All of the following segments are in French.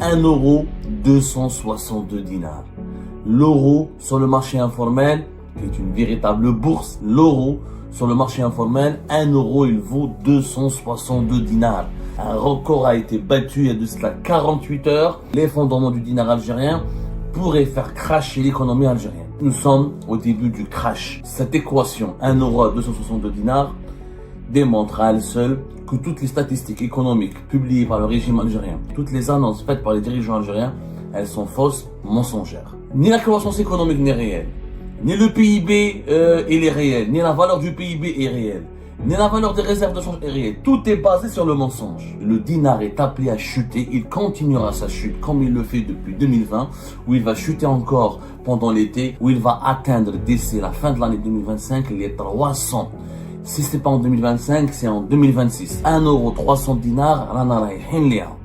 1 euro, 262 dinars. L'euro sur le marché informel, qui est une véritable bourse, l'euro sur le marché informel, 1 euro, il vaut 262 dinars. Un record a été battu il y a de cela 48 heures. L'effondrement du dinar algérien pourrait faire crasher l'économie algérienne. Nous sommes au début du crash. Cette équation, 1 euro à 262 dinars, démontre à elle seule que toutes les statistiques économiques publiées par le régime algérien, toutes les annonces faites par les dirigeants algériens, elles sont fausses, mensongères. Ni la croissance économique n'est réelle, ni le PIB il est réel, ni la valeur du PIB est réelle, ni la valeur des réserves de change est réelle. Tout est basé sur le mensonge. Le dinar est appelé à chuter, il continuera sa chute comme il le fait depuis 2020, où il va chuter encore pendant l'été, où il va atteindre d'ici la fin de l'année 2025 les 300. Si c'est pas en 2025, c'est en 2026. 1 euro 300 dinars, رانا رايحين ليها.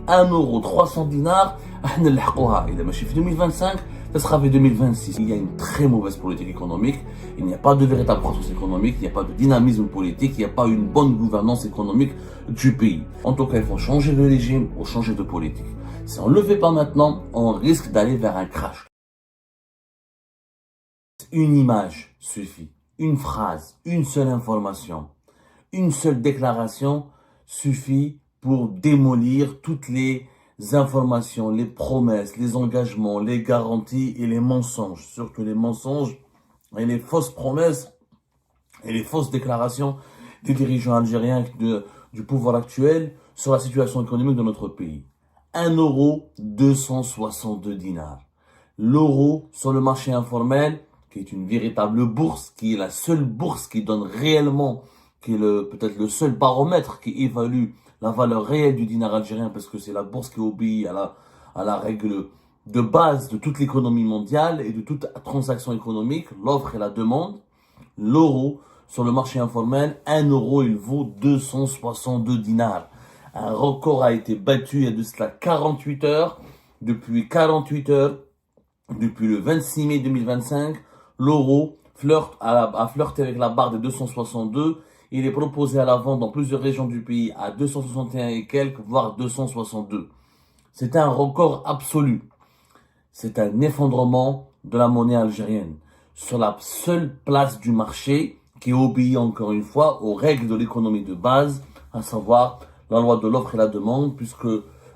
1 euro 300 dinars, احنا نلحقوها. إذا ماشي في 2025, ça sera en 2026. Il y a une très mauvaise politique économique. Il n'y a pas de véritable croissance économique. Il n'y a pas de dynamisme politique. Il n'y a pas une bonne gouvernance économique du pays. En tout cas, il faut changer de régime ou changer de politique. Si on ne le fait pas maintenant, on risque d'aller vers un crash. Une image suffit. Une phrase, une seule information, une seule déclaration suffit pour démolir toutes les informations, les promesses, les engagements, les garanties et les mensonges. Surtout les mensonges et les fausses promesses et les fausses déclarations des dirigeants algériens du pouvoir actuel sur la situation économique de notre pays. 1 euro, 262 dinars. L'euro sur le marché informel, qui est une véritable bourse, qui est la seule bourse qui donne réellement, qui est peut-être le seul baromètre qui évalue la valeur réelle du dinar algérien, parce que c'est la bourse qui obéit à la règle de base de toute l'économie mondiale et de toute transaction économique, l'offre et la demande. L'euro sur le marché informel, 1 euro, il vaut 262 dinars. Un record a été battu il y a de cela 48 heures. Depuis 48 heures, depuis le 26 mai 2025, l'euro a flirté avec la barre de 262. Il est proposé à la vente dans plusieurs régions du pays à 261 et quelques, voire 262. C'est un record absolu. C'est un effondrement de la monnaie algérienne sur la seule place du marché qui obéit encore une fois aux règles de l'économie de base, à savoir la loi de l'offre et la demande, puisque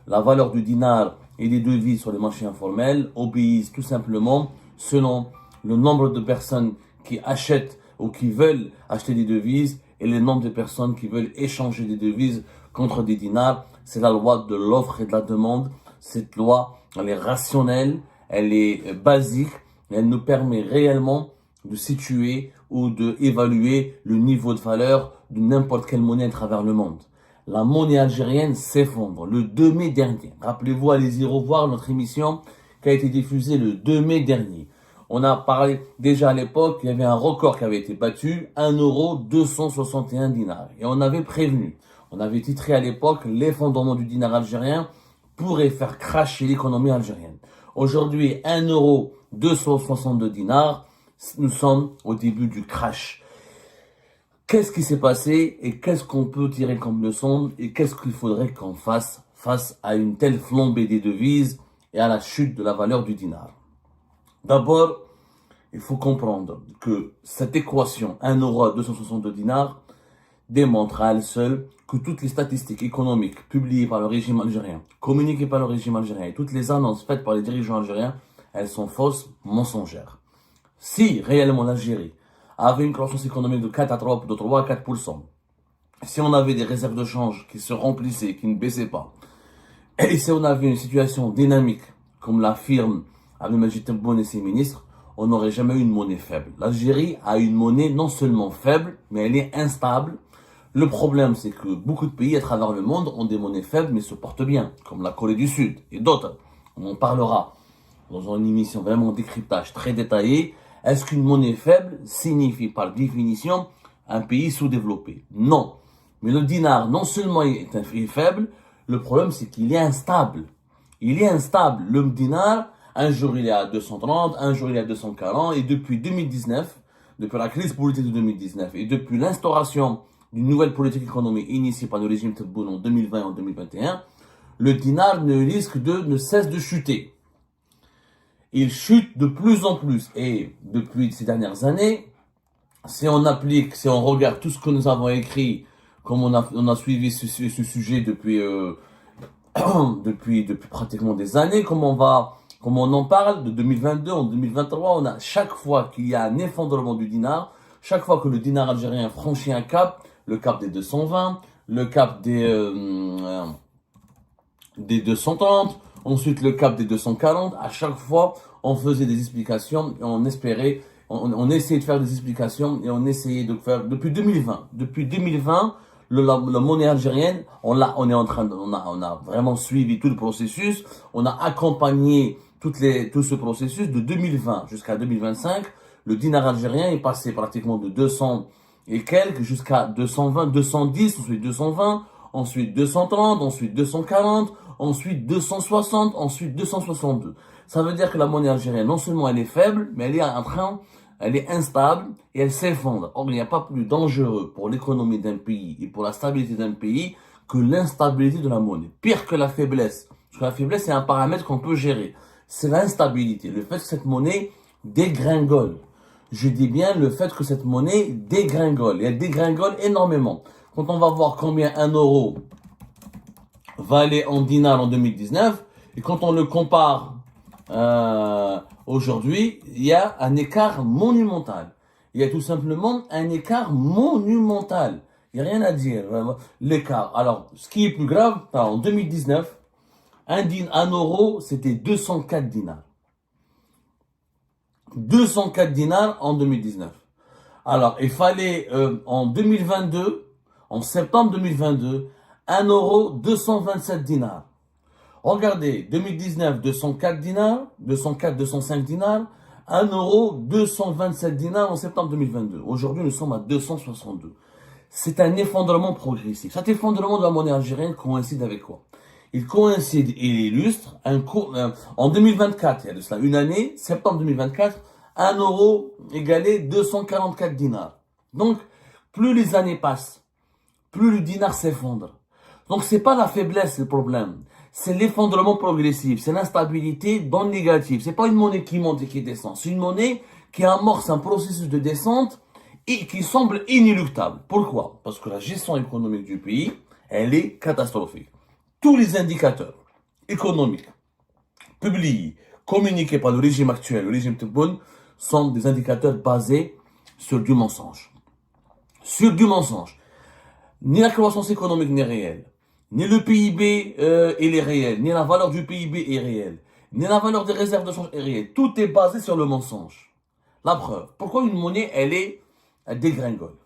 la valeur du dinar et des devises sur les marchés informels obéissent tout simplement selon le nombre de personnes qui achètent ou qui veulent acheter des devises et le nombre de personnes qui veulent échanger des devises contre des dinars. C'est la loi de l'offre et de la demande. Cette loi, elle est rationnelle, elle est basique, et elle nous permet réellement de situer ou de évaluer le niveau de valeur de n'importe quelle monnaie à travers le monde. La monnaie algérienne s'effondre le 2 mai dernier. Rappelez-vous, allez-y revoir notre émission qui a été diffusée le 2 mai dernier. On a parlé déjà à l'époque, il y avait un record qui avait été battu, 1 euro 261 dinars. Et on avait prévenu, on avait titré à l'époque, l'effondrement du dinar algérien pourrait faire crasher l'économie algérienne. Aujourd'hui, 1 euro 262 dinars, nous sommes au début du crash. Qu'est-ce qui s'est passé et qu'est-ce qu'on peut tirer comme leçon et qu'est-ce qu'il faudrait qu'on fasse face à une telle flambée des devises et à la chute de la valeur du dinar? D'abord, il faut comprendre que cette équation 1 euro à 262 dinars démontre à elle seule que toutes les statistiques économiques publiées par le régime algérien, communiquées par le régime algérien et toutes les annonces faites par les dirigeants algériens, elles sont fausses, mensongères. Si réellement l'Algérie avait une croissance économique de 3 à 4%, si on avait des réserves de change qui se remplissaient, qui ne baissaient pas, et si on avait une situation dynamique, comme l'affirme Abdelmadjid Tebboune et ses ministres, on n'aurait jamais eu une monnaie faible. L'Algérie a une monnaie non seulement faible, mais elle est instable. Le problème, c'est que beaucoup de pays à travers le monde ont des monnaies faibles, mais se portent bien, comme la Corée du Sud et d'autres. On en parlera dans une émission vraiment décryptage très détaillé. Est-ce qu'une monnaie faible signifie par définition un pays sous-développé? Non. Mais le dinar, non seulement est faible, le problème c'est qu'il est instable. Il est instable. Le dinar, un jour il est à 230, un jour il est à 240, et depuis 2019, depuis la crise politique de 2019, et depuis l'instauration d'une nouvelle politique économique initiée par le régime Tebboune en 2020 et en 2021, le dinar ne cesse de chuter. Il chute de plus en plus. Et depuis ces dernières années, si on regarde tout ce que nous avons écrit, comme on a suivi ce sujet depuis pratiquement des années, comme on en parle de 2022, en 2023, chaque fois qu'il y a un effondrement du dinar, chaque fois que le dinar algérien franchit un cap, le cap des 220, le cap des 230, ensuite le cap des 240, à chaque fois, on faisait des explications et on espérait, on essayait de faire des explications et on essayait de faire, depuis 2020. Depuis 2020, la monnaie algérienne, on a vraiment suivi tout le processus, on a accompagné tout ce processus de 2020 jusqu'à 2025. Le dinar algérien est passé pratiquement de 200 et quelques jusqu'à 220, 210, ensuite 220, ensuite 230, ensuite 240, ensuite 260, ensuite 262. Ça veut dire que la monnaie algérienne, non seulement elle est faible, mais elle est instable et elle s'effondre. Or, il n'y a pas plus dangereux pour l'économie d'un pays et pour la stabilité d'un pays que l'instabilité de la monnaie. Pire que la faiblesse. Parce que la faiblesse, c'est un paramètre qu'on peut gérer. C'est l'instabilité. Le fait que cette monnaie dégringole. Je dis bien le fait que cette monnaie dégringole. Et elle dégringole énormément. Quand on va voir combien un euro valait en dinars en 2019, et quand on le compare aujourd'hui, il y a un écart monumental. Il y a tout simplement un écart monumental. Il n'y a rien à dire. L'écart. Alors, ce qui est plus grave, en 2019, un euro, c'était 204 dinars. 204 dinars en 2019. Alors, il fallait en 2022, en septembre 2022, 1 euro, 227 dinars. Regardez, 2019, 204 dinars, 205 dinars, 1 euro, 227 dinars en septembre 2022. Aujourd'hui, nous sommes à 262. C'est un effondrement progressif. Cet effondrement de la monnaie algérienne coïncide avec quoi? Il coïncide et il illustre en 2024, il y a de cela une année, septembre 2024, 1 euro égalait 244 dinars. Donc, plus les années passent, plus le dinar s'effondre. Donc, c'est pas la faiblesse le problème. C'est l'effondrement progressif, c'est l'instabilité dans le négatif. C'est pas une monnaie qui monte et qui descend. C'est une monnaie qui amorce un processus de descente et qui semble inéluctable. Pourquoi? Parce que la gestion économique du pays, elle est catastrophique. Tous les indicateurs économiques publiés, communiqués par le régime actuel, le régime Tebboune, sont des indicateurs basés sur du mensonge. Sur du mensonge. Ni la croissance économique n'est réelle, ni le PIB il est réel, ni la valeur du PIB est réelle, ni la valeur des réserves de change est réelle. Tout est basé sur le mensonge. La preuve. Pourquoi une monnaie, elle dégringole?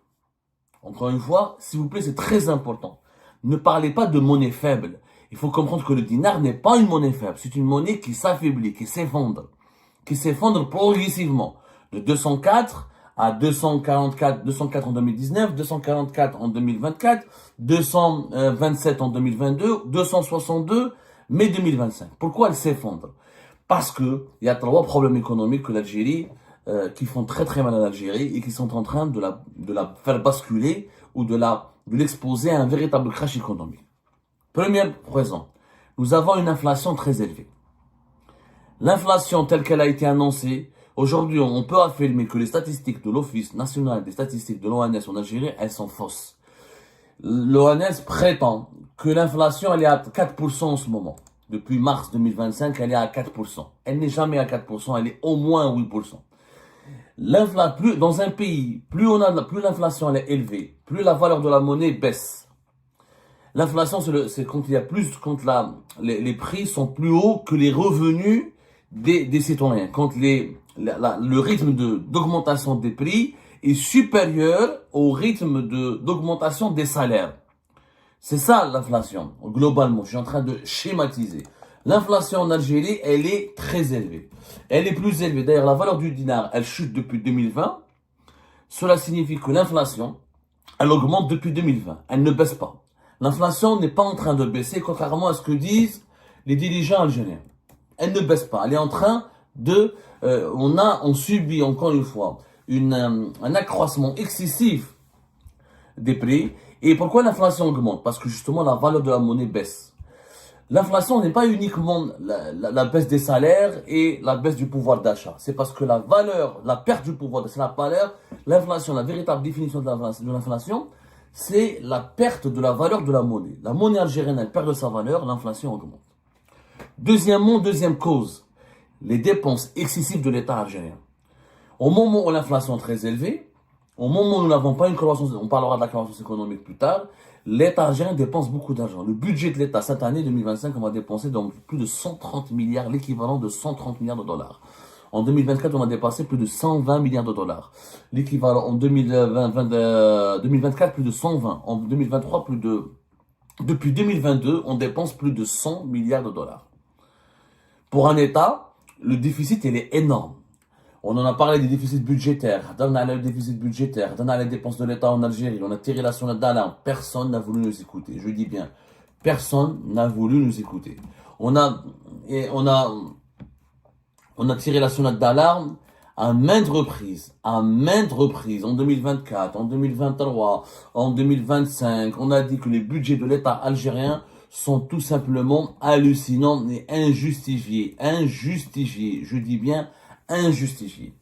Encore une fois, s'il vous plaît, c'est très important. Ne parlez pas de monnaie faible. Il faut comprendre que le dinar n'est pas une monnaie faible. C'est une monnaie qui s'affaiblit, qui s'effondre progressivement. De 204 à 244, 204 en 2019, 244 en 2024, 227 en 2022, 262 mai 2025. Pourquoi elle s'effondre? Parce que il y a 3 problèmes économiques que l'Algérie, qui font très très mal à l'Algérie et qui sont en train de la faire basculer ou de l'exposer à un véritable crash économique. Première raison, nous avons une inflation très élevée. L'inflation telle qu'elle a été annoncée, aujourd'hui on peut affirmer que les statistiques de l'Office national des statistiques de l'ONS en Algérie, elles sont fausses. L'ONS prétend que l'inflation elle est à 4% en ce moment. Depuis mars 2025, elle est à 4%. Elle n'est jamais à 4%, elle est au moins à 8%. Dans un pays, plus l'inflation elle est élevée, plus la valeur de la monnaie baisse. L'inflation, c'est quand il y a plus, quand les prix sont plus hauts que les revenus des citoyens. Quand le rythme d'augmentation des prix est supérieur au rythme d'augmentation des salaires. C'est ça l'inflation, globalement. Je suis en train de schématiser. L'inflation en Algérie, elle est très élevée. Elle est plus élevée. D'ailleurs, la valeur du dinar, elle chute depuis 2020. Cela signifie que l'inflation, elle augmente depuis 2020. Elle ne baisse pas. L'inflation n'est pas en train de baisser, contrairement à ce que disent les dirigeants algériens. Elle ne baisse pas. Elle est en train on subit encore une fois un accroissement excessif des prix. Et pourquoi l'inflation augmente? Parce que justement la valeur de la monnaie baisse. L'inflation n'est pas uniquement la baisse des salaires et la baisse du pouvoir d'achat. C'est parce que la valeur, la perte du pouvoir d'achat, la valeur, l'inflation, la véritable définition de l'inflation, c'est la perte de la valeur de la monnaie. La monnaie algérienne, elle perd de sa valeur, l'inflation augmente. Deuxième cause, les dépenses excessives de l'État algérien. Au moment où l'inflation est très élevée, au moment où nous n'avons pas une croissance, on parlera de la croissance économique plus tard, l'État algérien dépense beaucoup d'argent. Le budget de l'État cette année 2025, on va dépenser donc plus de 130 milliards, l'équivalent de 130 milliards de dollars. En 2024, on a dépassé plus de 120 milliards de dollars. L'équivalent en 2024, plus de 120. En 2023, depuis 2022, on dépense plus de 100 milliards de dollars. Pour un État, le déficit, il est énorme. On en a parlé des déficits budgétaires. On a le déficit budgétaire. On a les dépenses de l'État en Algérie. On a tiré la sonnette d'alarme. Personne n'a voulu nous écouter. Je dis bien, personne n'a voulu nous écouter. On a tiré la sonnette d'alarme à maintes reprises. En 2024, en 2023, en 2025. On a dit que les budgets de l'État algérien sont tout simplement hallucinants et injustifiés. Injustifiés. Je dis bien injustifié.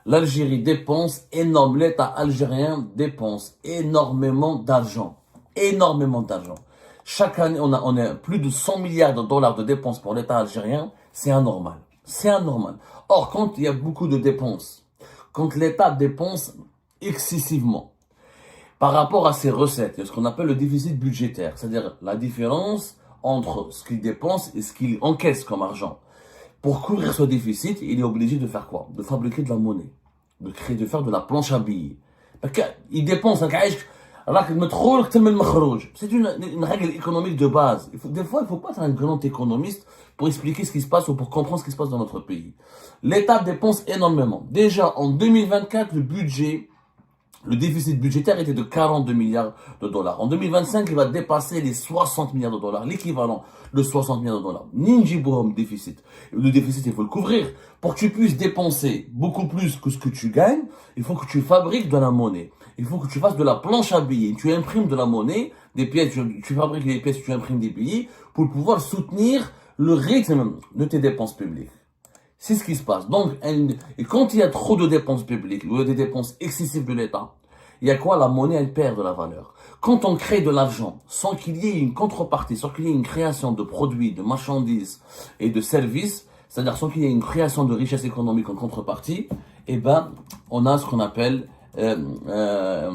L'Algérie dépense énormément, l'État algérien dépense énormément d'argent. Énormément d'argent. Chaque année, on a plus de 100 milliards de dollars de dépenses pour l'État algérien. C'est anormal. C'est anormal. Or, quand il y a beaucoup de dépenses, quand l'État dépense excessivement par rapport à ses recettes, il y a ce qu'on appelle le déficit budgétaire, c'est-à-dire la différence entre ce qu'il dépense et ce qu'il encaisse comme argent. Pour couvrir ce déficit, il est obligé de faire quoi? De fabriquer de la monnaie, de faire de la planche à billets. Il dépense, c'est une règle économique de base. Des fois, il ne faut pas être un grand économiste pour expliquer ce qui se passe ou pour comprendre ce qui se passe dans notre pays. L'État dépense énormément. Déjà, en 2024, le déficit budgétaire était de 42 milliards de dollars. En 2025, il va dépasser les 60 milliards de dollars, l'équivalent de 60 milliards de dollars. Ninjiboum déficit. Le déficit, il faut le couvrir. Pour que tu puisses dépenser beaucoup plus que ce que tu gagnes, il faut que tu fabriques de la monnaie. Il faut que tu fasses de la planche à billets. Tu imprimes de la monnaie, des pièces, tu fabriques des pièces, tu imprimes des billets pour pouvoir soutenir le rythme de tes dépenses publiques. C'est ce qui se passe. Donc, et quand il y a trop de dépenses publiques, ou des dépenses excessives de l'État, il y a quoi? La monnaie, elle perd de la valeur. Quand on crée de l'argent, sans qu'il y ait une contrepartie, sans qu'il y ait une création de produits, de marchandises et de services, c'est-à-dire sans qu'il y ait une création de richesse économique en contrepartie, eh ben, on a ce qu'on appelle la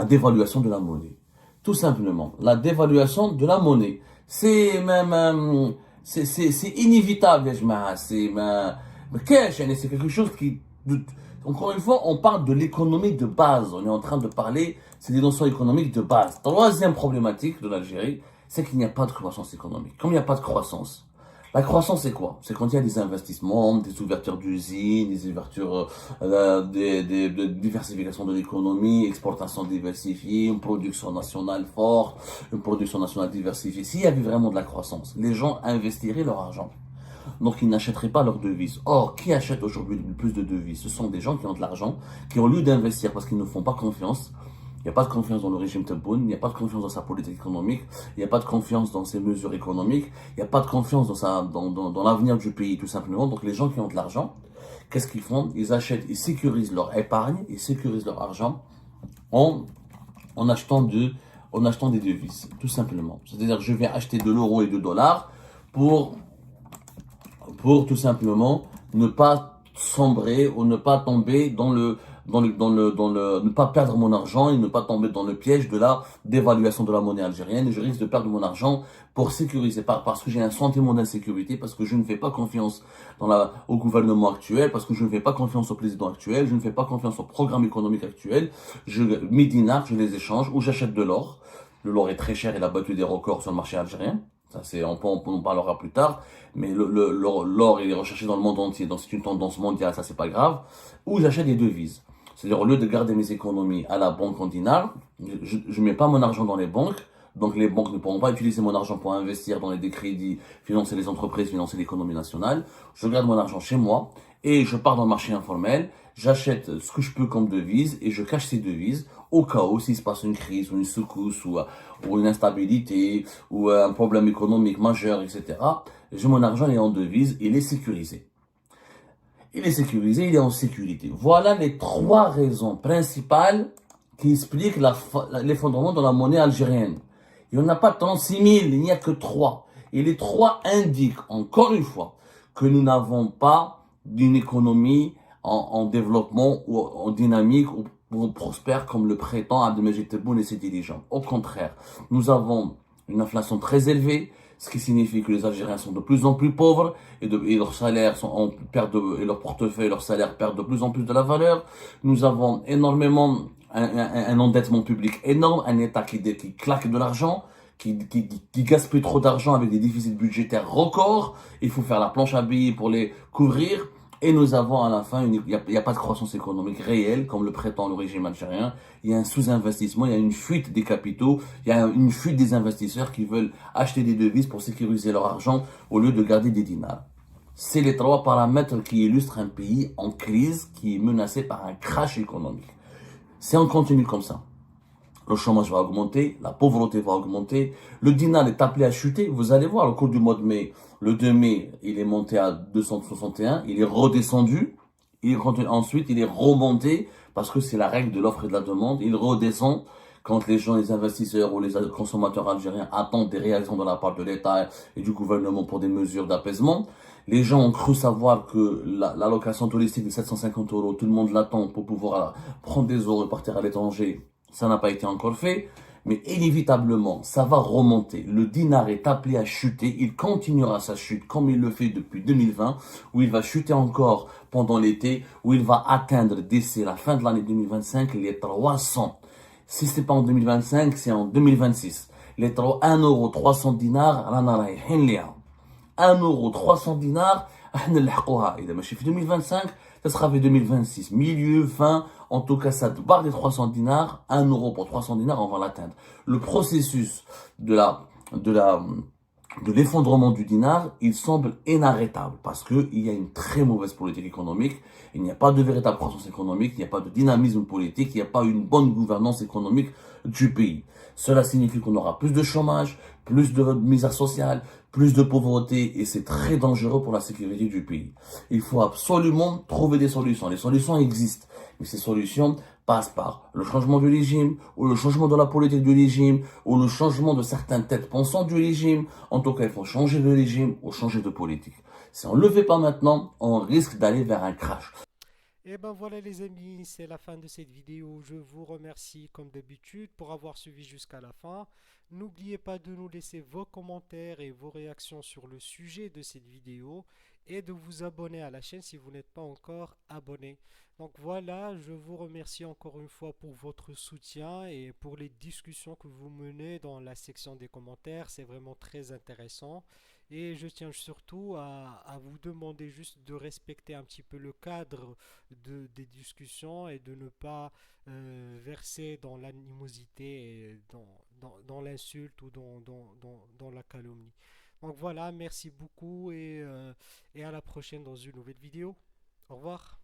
dévaluation de la monnaie. Tout simplement, la dévaluation de la monnaie. C'est même... c'est inévitable, c'est quelque chose qui, encore une fois, on parle de l'économie de base. On est en train de parler, c'est des notions économiques de base. Troisième problématique de l'Algérie, c'est qu'il n'y a pas de croissance économique. Comme il n'y a pas de croissance, la croissance c'est quoi? C'est quand il y a des investissements, des ouvertures d'usines, des ouvertures, de diversification de l'économie, exportation diversifiée, une production nationale forte, une production nationale diversifiée. S'il y avait vraiment de la croissance, les gens investiraient leur argent. Donc ils n'achèteraient pas leurs devises. Or, qui achète aujourd'hui le plus de devises? Ce sont des gens qui ont de l'argent, qui au lieu d'investir parce qu'ils ne font pas confiance, il n'y a pas de confiance dans le régime Tebboune, il n'y a pas de confiance dans sa politique économique, il n'y a pas de confiance dans ses mesures économiques, il n'y a pas de confiance dans l'avenir du pays, tout simplement. Donc les gens qui ont de l'argent, qu'est-ce qu'ils font? Ils achètent, ils sécurisent leur épargne, ils sécurisent leur argent en achetant des devises, tout simplement. C'est-à-dire, je vais acheter de l'euro et de dollars pour tout simplement ne pas sombrer ou ne pas tomber ne pas perdre mon argent et ne pas tomber dans le piège de la dévaluation de la monnaie algérienne. Et je risque de perdre mon argent pour sécuriser, parce que j'ai un sentiment d'insécurité, parce que je ne fais pas confiance au gouvernement actuel, parce que je ne fais pas confiance au président actuel, je ne fais pas confiance au programme économique actuel. Mes dinars, je les échange ou j'achète de l'or. L'or est très cher, il a battu des records sur le marché algérien. Ça, on en parlera plus tard, mais l'or, il est recherché dans le monde entier, donc c'est une tendance mondiale, ça c'est pas grave. Ou j'achète des devises. C'est-à-dire, au lieu de garder mes économies à la banque en dinars, je mets pas mon argent dans les banques, Donc les banques ne pourront pas utiliser mon argent pour investir dans des crédits, financer les entreprises, financer l'économie nationale. Je garde mon argent chez moi et je pars dans le marché informel. J'achète ce que je peux comme devise et je cache ces devises au cas où s'il se passe une crise ou une secousse ou une instabilité ou un problème économique majeur, etc. J'ai mon argent, il est en devise, il est sécurisé. Il est sécurisé, il est en sécurité. Voilà les trois raisons principales qui expliquent l'effondrement de la monnaie algérienne. Il n'y en a pas 36 000, il n'y a que trois. Et les trois indiquent, encore une fois, que nous n'avons pas d'une économie en développement ou en dynamique ou prospère comme le prétend Abdelmajid Tebboune et ses dirigeants. Au contraire, nous avons une inflation très élevée, ce qui signifie que les Algériens sont de plus en plus pauvres et leurs salaires sont en perte et leur portefeuille, leurs salaires perdent de plus en plus de la valeur. Nous avons énormément un endettement public énorme, un État qui claque de l'argent, qui gaspille trop d'argent avec des déficits budgétaires records. Il faut faire la planche à billets pour les couvrir. Et nous avons à la fin, il n'y a pas de croissance économique réelle, comme le prétend le régime algérien. Il y a un sous-investissement, il y a une fuite des capitaux, il y a une fuite des investisseurs qui veulent acheter des devises pour sécuriser leur argent au lieu de garder des dinars. C'est les trois paramètres qui illustrent un pays en crise qui est menacé par un crash économique. Si on continue comme ça, le chômage va augmenter, la pauvreté va augmenter, le dinar est appelé à chuter. Vous allez voir, au cours du mois de mai, le 2 mai, il est monté à 261, il est redescendu, ensuite il est remonté, parce que c'est la règle de l'offre et de la demande, il redescend quand les gens, les investisseurs ou les consommateurs algériens attendent des réactions de la part de l'État et du gouvernement pour des mesures d'apaisement. Les gens ont cru savoir que l'allocation touristique de 750 euros, tout le monde l'attend pour pouvoir prendre des euros et partir à l'étranger. Ça n'a pas été encore fait, mais inévitablement, ça va remonter. Le dinar est appelé à chuter. Il continuera sa chute comme il le fait depuis 2020, où il va chuter encore pendant l'été, où il va atteindre d'ici la fin de l'année 2025 les 300. Si c'est pas en 2025, c'est en 2026. Les 1 euro 300 dinars, رانا رايحين ليها. 1 euro 300 dinars, احنا نلحقوها. إذا ماشي في 2025, ça sera fait 2026. Milieu, fin, en tout cas, ça barre des 300 dinars. 1 euro pour 300 dinars, on va l'atteindre. Le processus de l'effondrement du dinar, il semble inarrêtable parce qu'il y a une très mauvaise politique économique, il n'y a pas de véritable croissance économique, il n'y a pas de dynamisme politique, il n'y a pas une bonne gouvernance économique du pays. Cela signifie qu'on aura plus de chômage, plus de misère sociale, plus de pauvreté et c'est très dangereux pour la sécurité du pays. Il faut absolument trouver des solutions. Les solutions existent, mais ces solutions passe par le changement du régime, ou le changement de la politique du régime, ou le changement de certaines têtes pensantes du régime. En tout cas, il faut changer de régime ou changer de politique. Si on ne le fait pas maintenant, on risque d'aller vers un crash. Et ben voilà les amis, c'est la fin de cette vidéo. Je vous remercie comme d'habitude pour avoir suivi jusqu'à la fin. N'oubliez pas de nous laisser vos commentaires et vos réactions sur le sujet de cette vidéo et de vous abonner à la chaîne si vous n'êtes pas encore abonné. Donc voilà, je vous remercie encore une fois pour votre soutien et pour les discussions que vous menez dans la section des commentaires. C'est vraiment très intéressant. Et je tiens surtout à vous demander juste de respecter un petit peu le cadre des discussions et de ne pas verser dans l'animosité, et dans l'insulte ou dans la calomnie. Donc voilà, merci beaucoup et à la prochaine dans une nouvelle vidéo. Au revoir.